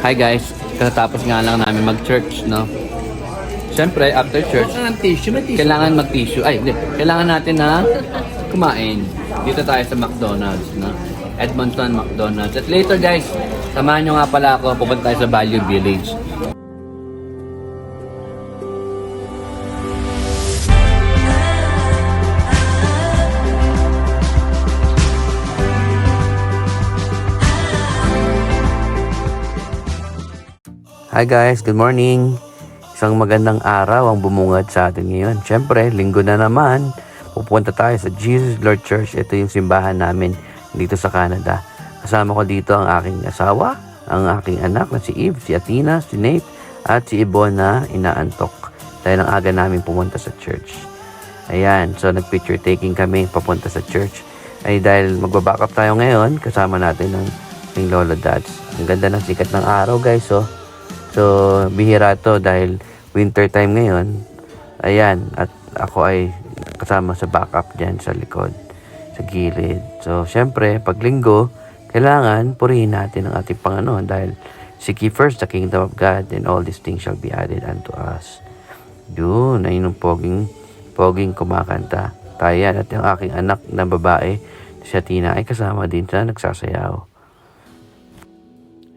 Hi guys, katapos nga lang namin mag-church, no? Siyempre, after church, kailangan mag-tissue. Ay, hindi. Kailangan natin na kumain. Dito tayo sa McDonald's, no? Edmonton McDonald's. At later guys, samahan nyo nga pala ako, pupunta tayo sa Value Village. Hi guys, good morning. Isang magandang araw ang bumungad sa atin ngayon. Siyempre, linggo na naman. Pupunta tayo sa Jesus Lord Church. Ito yung simbahan namin dito sa Canada. Kasama ko dito ang aking asawa, ang aking anak na si Eve, si Athena, si Nate, at si Ibon na inaantok. Dahil ang aga namin pumunta sa church. Ayan, so nag-picture taking kami papunta sa church. Ay dahil magbaback up tayo ngayon, kasama natin ng Lolo Dads. Ang ganda ng sikat ng araw guys, oh. So, bihira to dahil winter time ngayon. Ayan, at ako ay kasama sa backup dyan sa likod, sa gilid. So, syempre, pag linggo, kailangan purihin natin ang ating Panginoon dahil seek ye first the kingdom of God and all these things shall be added unto us. Yun, ayun yung poging kumakanta. Tayan, at yung aking anak na babae, si Athena, ay kasama din sa nagsasayaw.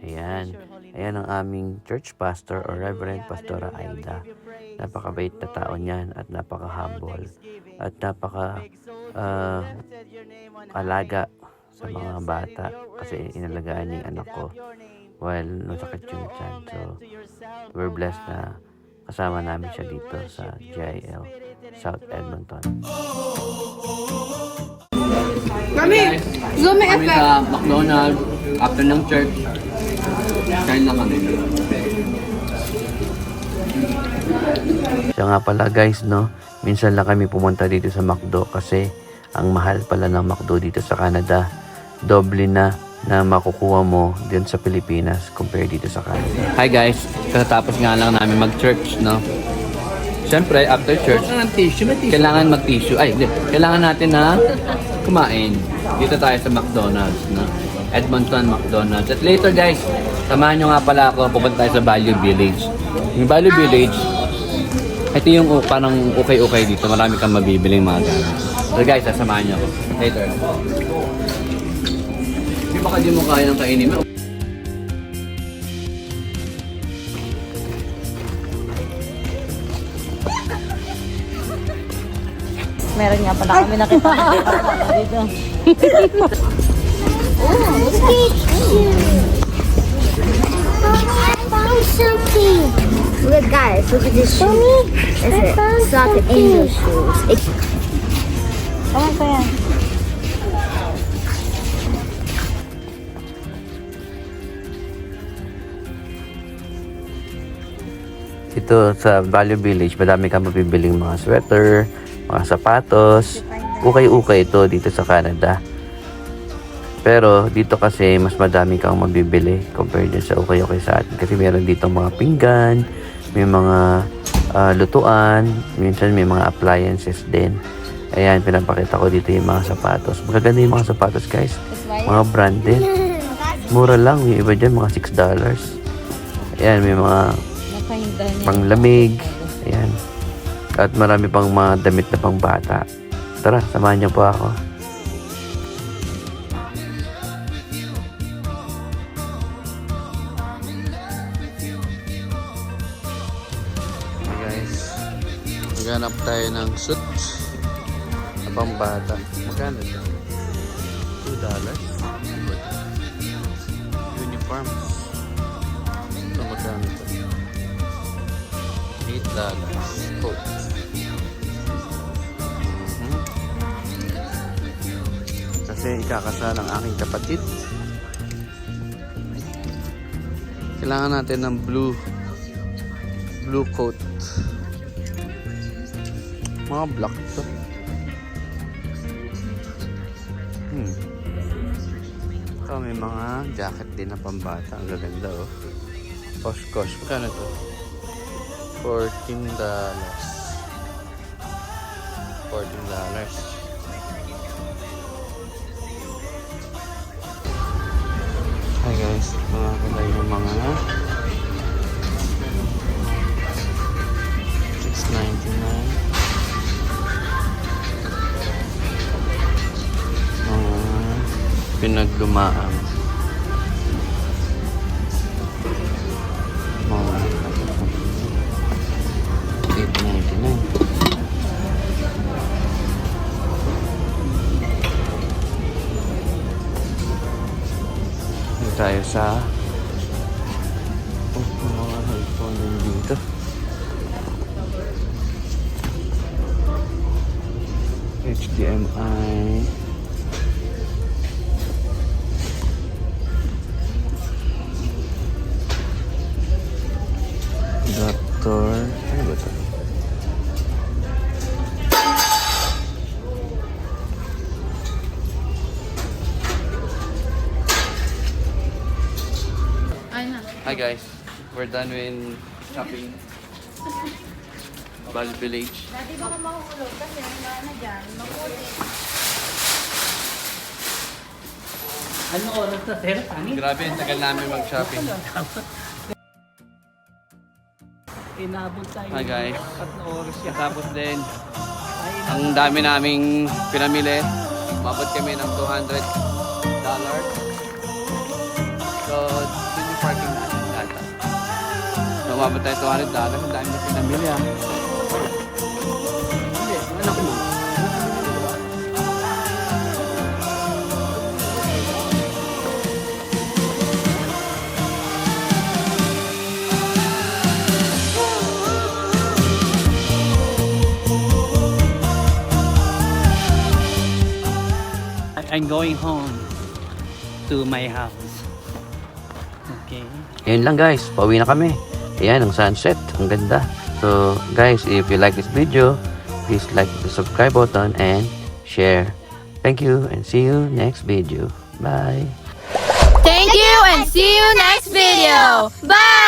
Ayan. Ayan ang aming church pastor or Reverend Pastora Aida. Napakabait na tao niyan at napaka-humble at napaka-alaga sa mga bata kasi inalagaan niya yung anak ko while nasakit yung tiyan. So, we're blessed na kasama namin siya dito sa GIL South Edmonton. Kami sa McDonald's after ng church. Kain lang kami. Siya nga pala guys, no? Minsan lang kami pumunta dito sa McDo kasi ang mahal pala ng McDo dito sa Canada. Doble na makukuha mo din sa Pilipinas compare dito sa Canada. Hi guys, katapos nga lang namin mag-church, no? Siyempre, after church, kailangan mag-tissue. Ay, hindi. Kailangan natin na kumain. Dito tayo sa McDonald's, no? Edmonton McDonald's. At later guys, samahan nyo nga pala ako, pupunta tayo sa Value Village. Yung Value Village, ito yung parang okay dito. Marami kang mabibiling mga gamit. So guys, sasamahan nyo ako. Later. Hindi baka di mo kaya ng kainin mo. Meron nga pala kami nakita dito. I found something. Look, guys, look at this shoe. It's not the angel shoes. Ano ba yan? Dito sa Value Village, madami kang mabibiling mga sweater, mga sapatos. Ukay-ukay ito dito sa Canada. Pero dito kasi mas madami kang mabibili compared din sa ukay-ukay sa atin. Kasi meron dito mga pinggan, may mga lutuan, minsan may mga appliances din. Ayan, pinapakita ko dito yung mga sapatos. Magaganda yung mga sapatos guys. Mga branded. Mura lang. Yung iba dyan, mga $6. Ayan, may mga panglamig. Ayan. At marami pang mga damit na pang bata. Tara, samahan niyo po ako. Maghanap tayo ng suit na pambata. Magkano ito? $2. Uniforms. Ito magkano ito? $8. Coat. Kasi ikakasal ang aking kapatid. Kailangan natin ng blue coat. Mga black to. Ito may mga jacket din na pambata. Ang gaganda oh. Kosh. Magkano to? $14. Hi guys. Mga kulay ng mga Lumaang. Mga 8.99. Dito tayo sa mga headphone din dito. HDMI. Adapter. Ano ba ito? Hi guys, we're done with shopping. Bali Village. Dati baka mahulog kasi na dyan, makulit. Ano oras na sir? Ani? Grabe, ang tagal namin mag-shopping. Inabot tayo. Hi guys. 4 oras yan. Tapos din, ang dami naming pinamili. Mabot kami ng $200. So, dun yung parking natin data. So, mabot tayo $200. Ang dami na pinamili ah. Hindi, anak mo. I'm going home to my house. Okay. Ayun lang guys, pauwi na kami. Ayan, ang sunset. Ang ganda. So, guys, if you like this video, please like the subscribe button and share. Thank you and see you next video. Bye! Thank you and see you next video. Bye!